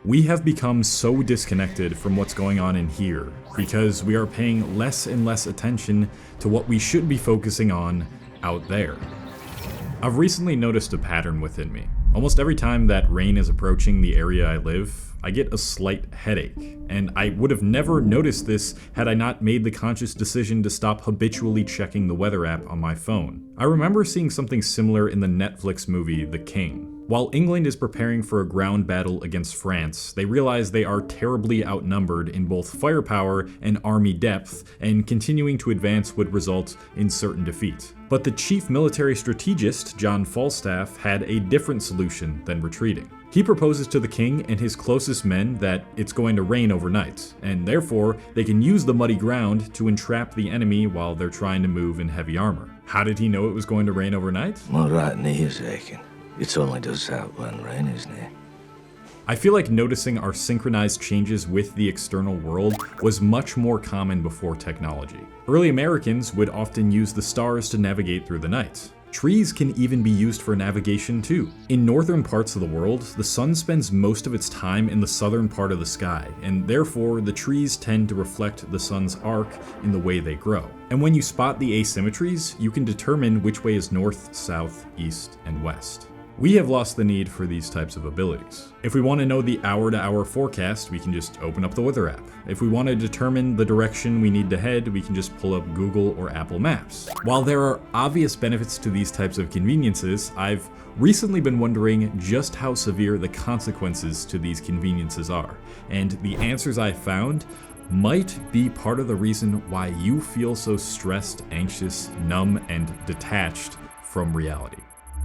We have become so disconnected from what's going on in here because we are paying less and less attention to what we should be focusing on out there. I've recently noticed a pattern within me. Almost every time that rain is approaching the area I live, I get a slight headache, and I would have never noticed this had I not made the conscious decision to stop habitually checking the weather app on my phone. I remember seeing something similar in the Netflix movie The King. While England is preparing for a ground battle against France, they realize they are terribly outnumbered in both firepower and army depth, and continuing to advance would result in certain defeat. But the chief military strategist, John Falstaff, had a different solution than retreating. He proposes to the king and his closest men that it's going to rain overnight, and therefore they can use the muddy ground to entrap the enemy while they're trying to move in heavy armor. How did he know it was going to rain overnight? My right knee is aching. It's only does out when rain, isn't it? I feel like noticing our synchronized changes with the external world was much more common before technology. Early Americans would often use the stars to navigate through the night. Trees can even be used for navigation too. In northern parts of the world, the sun spends most of its time in the southern part of the sky, and therefore the trees tend to reflect the sun's arc in the way they grow. And when you spot the asymmetries, you can determine which way is north, south, east, and west. We have lost the need for these types of abilities. If we want to know the hour-to-hour forecast, we can just open up the weather app. If we want to determine the direction we need to head, we can just pull up Google or Apple Maps. While there are obvious benefits to these types of conveniences, I've recently been wondering just how severe the consequences to these conveniences are. And the answers I found might be part of the reason why you feel so stressed, anxious, numb, and detached from reality.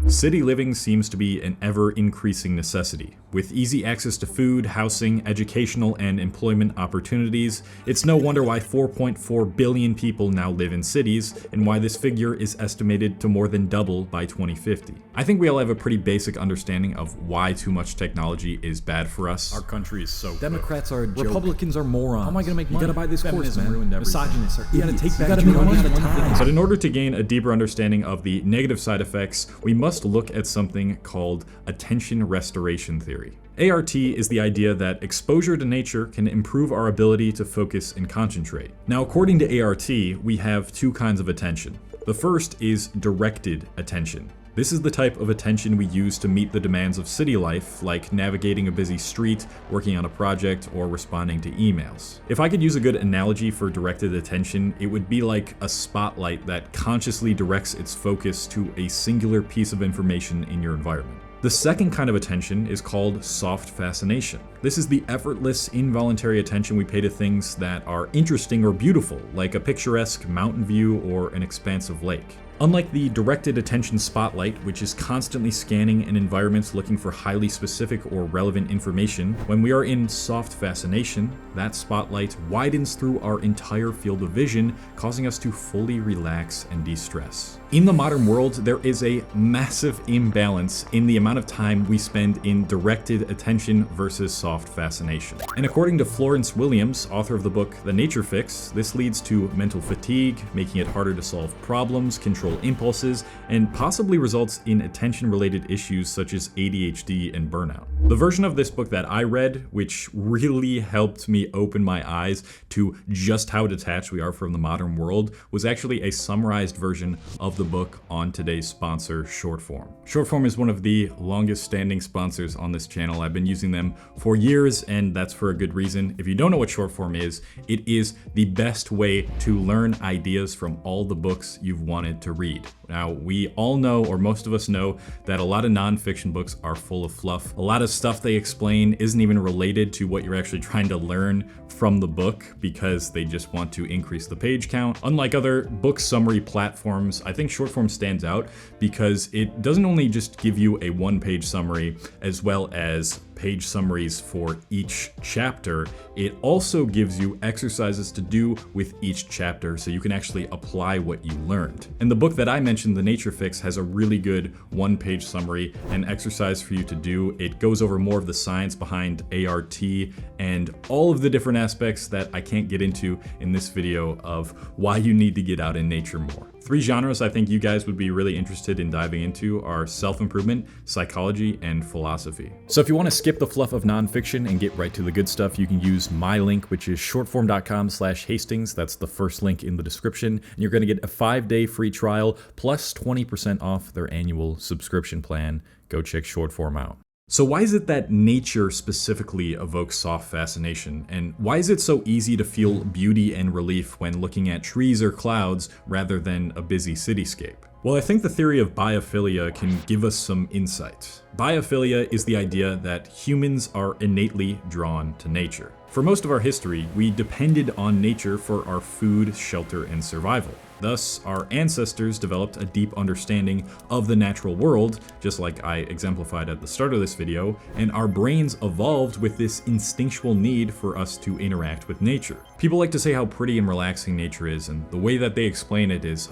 City living seems to be an ever-increasing necessity. With easy access to food, housing, educational, and employment opportunities, it's no wonder why 4.4 billion people now live in cities, and why this figure is estimated to more than double by 2050. I think we all have a pretty basic understanding of why too much technology is bad for us. Our country is so Democrats are a joke. Republicans are morons. How am I gonna make money? You gotta buy this Feminism course, man. ruined everything. Misogynists are You gotta idiots. take back You gotta your make money money at a time. But in order to gain a deeper understanding of the negative side effects, we must look at something called attention restoration theory. ART is the idea that exposure to nature can improve our ability to focus and concentrate. Now, according to ART, we have two kinds of attention. The first is directed attention. This is the type of attention we use to meet the demands of city life, like navigating a busy street, working on a project, or responding to emails. If I could use a good analogy for directed attention, it would be like a spotlight that consciously directs its focus to a singular piece of information in your environment. The second kind of attention is called soft fascination. This is the effortless, involuntary attention we pay to things that are interesting or beautiful, like a picturesque mountain view or an expansive lake. Unlike the directed attention spotlight, which is constantly scanning an environment looking for highly specific or relevant information, when we are in soft fascination, that spotlight widens through our entire field of vision, causing us to fully relax and de-stress. In the modern world, there is a massive imbalance in the amount of time we spend in directed attention versus soft fascination. And according to Florence Williams, author of the book The Nature Fix, this leads to mental fatigue, making it harder to solve problems, control impulses, and possibly results in attention-related issues such as ADHD and burnout. The version of this book that I read, which really helped me open my eyes to just how detached we are from the modern world, was actually a summarized version of the book on today's sponsor, Shortform. Shortform is one of the longest standing sponsors on this channel. I've been using them for years, and that's for a good reason. If you don't know what Shortform is, it is the best way to learn ideas from all the books you've wanted to read. Now, we all know, or most of us know, that a lot of nonfiction books are full of fluff. A lot of stuff they explain isn't even related to what you're actually trying to learn from the book because they just want to increase the page count. Unlike other book summary platforms, I think Shortform stands out because it doesn't only just give you a one-page summary as well as page summaries for each chapter, it also gives you exercises to do with each chapter so you can actually apply what you learned. And the book that I mentioned, The Nature Fix, has a really good one-page summary and exercise for you to do. It goes over more of the science behind ART and all of the different aspects that I can't get into in this video of why you need to get out in nature more. Three genres I think you guys would be really interested in diving into are self-improvement, psychology, and philosophy. So if you want to skip the fluff of nonfiction and get right to the good stuff, you can use my link, which is shortform.com/Hastings. That's the first link in the description. And you're going to get a 5-day free trial plus 20% off their annual subscription plan. Go check Shortform out. So why is it that nature specifically evokes soft fascination? And why is it so easy to feel beauty and relief when looking at trees or clouds rather than a busy cityscape? Well, I think the theory of biophilia can give us some insight. Biophilia is the idea that humans are innately drawn to nature. For most of our history, we depended on nature for our food, shelter, and survival. Thus, our ancestors developed a deep understanding of the natural world, just like I exemplified at the start of this video, and our brains evolved with this instinctual need for us to interact with nature. People like to say how pretty and relaxing nature is, and the way that they explain it is,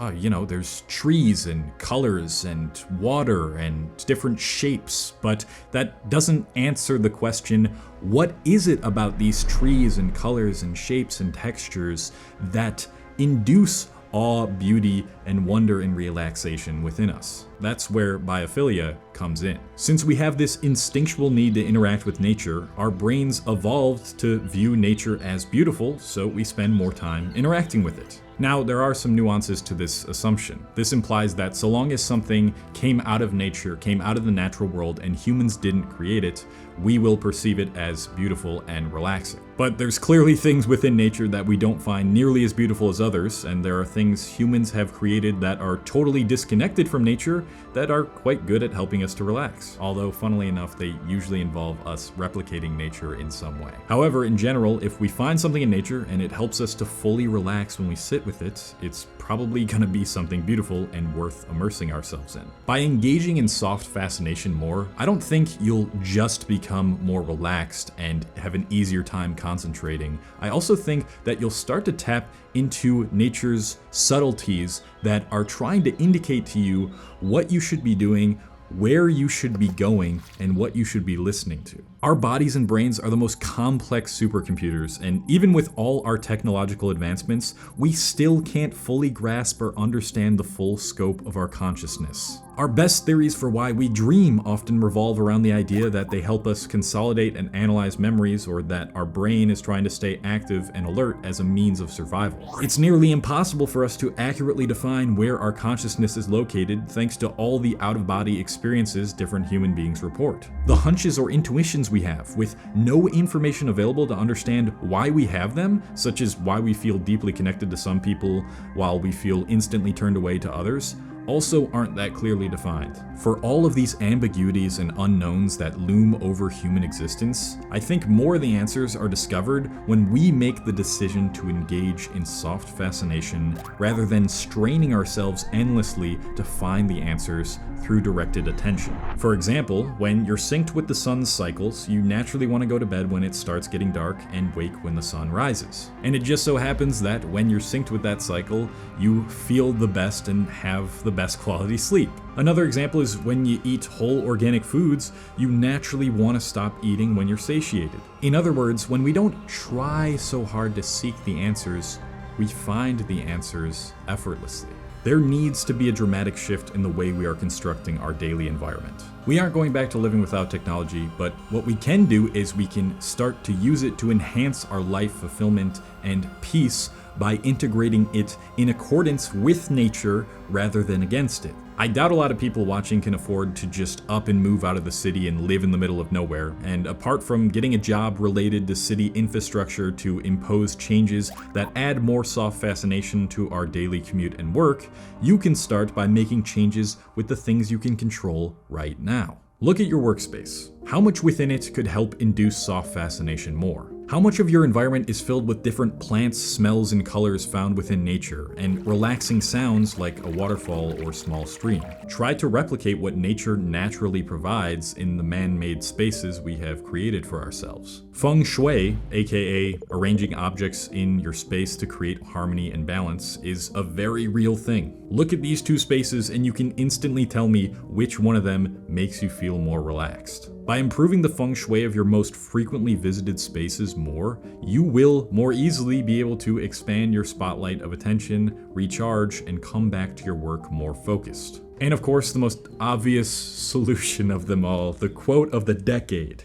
there's trees and colors and water and different shapes, but that doesn't answer the question, what is it about these trees and colors and shapes and textures that induce awe, beauty, and wonder and relaxation within us? That's where biophilia comes in. Since we have this instinctual need to interact with nature, our brains evolved to view nature as beautiful, so we spend more time interacting with it. Now, there are some nuances to this assumption. This implies that so long as something came out of nature, came out of the natural world, and humans didn't create it, we will perceive it as beautiful and relaxing. But there's clearly things within nature that we don't find nearly as beautiful as others, and there are things humans have created that are totally disconnected from nature that are quite good at helping us to relax. Although, funnily enough, they usually involve us replicating nature in some way. However, in general, if we find something in nature and it helps us to fully relax when we sit with it, it's probably gonna be something beautiful and worth immersing ourselves in. By engaging in soft fascination more, I don't think you'll just become more relaxed and have an easier time concentrating. I also think that you'll start to tap into nature's subtleties that are trying to indicate to you what you should be doing, where you should be going, and what you should be listening to. Our bodies and brains are the most complex supercomputers, and even with all our technological advancements, we still can't fully grasp or understand the full scope of our consciousness. Our best theories for why we dream often revolve around the idea that they help us consolidate and analyze memories, or that our brain is trying to stay active and alert as a means of survival. It's nearly impossible for us to accurately define where our consciousness is located thanks to all the out-of-body experiences different human beings report. The hunches or intuitions we have, with no information available to understand why we have them, such as why we feel deeply connected to some people while we feel instantly turned away to others, also aren't that clearly defined. For all of these ambiguities and unknowns that loom over human existence, I think more of the answers are discovered when we make the decision to engage in soft fascination rather than straining ourselves endlessly to find the answers through directed attention. For example, when you're synced with the sun's cycles, you naturally want to go to bed when it starts getting dark and wake when the sun rises. And it just so happens that when you're synced with that cycle, you feel the best and have the best quality sleep. Another example is when you eat whole organic foods, you naturally want to stop eating when you're satiated. In other words, when we don't try so hard to seek the answers, we find the answers effortlessly. There needs to be a dramatic shift in the way we are constructing our daily environment. We aren't going back to living without technology, but what we can do is we can start to use it to enhance our life fulfillment and peace by integrating it in accordance with nature rather than against it. I doubt a lot of people watching can afford to just up and move out of the city and live in the middle of nowhere, and apart from getting a job related to city infrastructure to impose changes that add more soft fascination to our daily commute and work, you can start by making changes with the things you can control right now. Look at your workspace. How much within it could help induce soft fascination more? How much of your environment is filled with different plants, smells, and colors found within nature, and relaxing sounds like a waterfall or small stream? Try to replicate what nature naturally provides in the man-made spaces we have created for ourselves. Feng Shui, aka arranging objects in your space to create harmony and balance, is a very real thing. Look at these two spaces and you can instantly tell me which one of them makes you feel more relaxed. By improving the feng shui of your most frequently visited spaces more, you will more easily be able to expand your spotlight of attention, recharge, and come back to your work more focused. And of course, the most obvious solution of them all, the quote of the decade: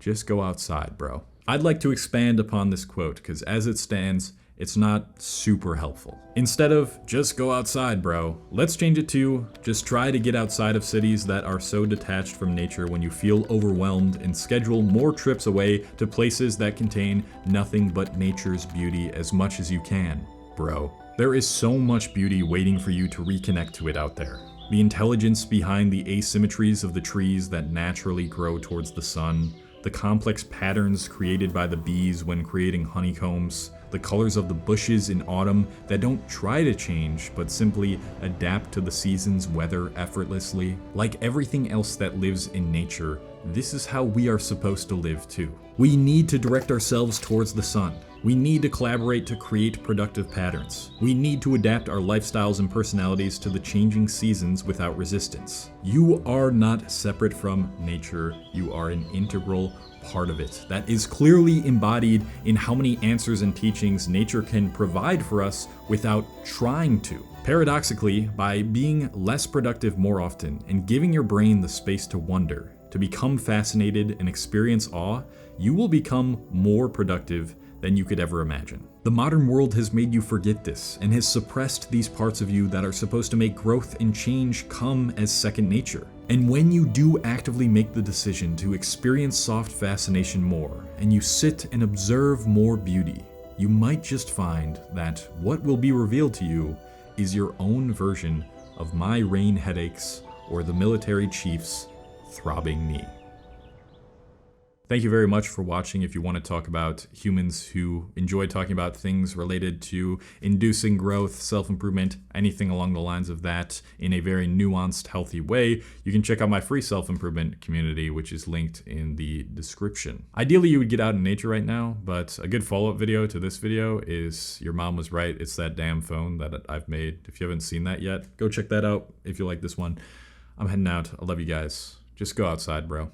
just go outside, bro. I'd like to expand upon this quote, because as it stands, it's not super helpful. Instead of just go outside, bro, let's change it to just try to get outside of cities that are so detached from nature when you feel overwhelmed, and schedule more trips away to places that contain nothing but nature's beauty as much as you can, bro. There is so much beauty waiting for you to reconnect to it out there. The intelligence behind the asymmetries of the trees that naturally grow towards the sun, the complex patterns created by the bees when creating honeycombs, the colors of the bushes in autumn that don't try to change but simply adapt to the season's weather effortlessly. Like everything else that lives in nature, this is how we are supposed to live too. We need to direct ourselves towards the sun. We need to collaborate to create productive patterns. We need to adapt our lifestyles and personalities to the changing seasons without resistance. You are not separate from nature. You are an integral part of it that is clearly embodied in how many answers and teachings nature can provide for us without trying to. Paradoxically, by being less productive more often and giving your brain the space to wonder, to become fascinated and experience awe, you will become more productive than you could ever imagine. The modern world has made you forget this and has suppressed these parts of you that are supposed to make growth and change come as second nature. And when you do actively make the decision to experience soft fascination more, and you sit and observe more beauty, you might just find that what will be revealed to you is your own version of migraine headaches or the military chief's throbbing knee. Thank you very much for watching. If you want to talk about humans who enjoy talking about things related to inducing growth, self-improvement, anything along the lines of that in a very nuanced, healthy way, you can check out my free self-improvement community, which is linked in the description. Ideally, you would get out in nature right now, but a good follow-up video to this video is Your Mom Was Right, It's That Damn Phone that I've made. If you haven't seen that yet, go check that out if you like this one. I'm heading out. I love you guys. Just go outside, bro.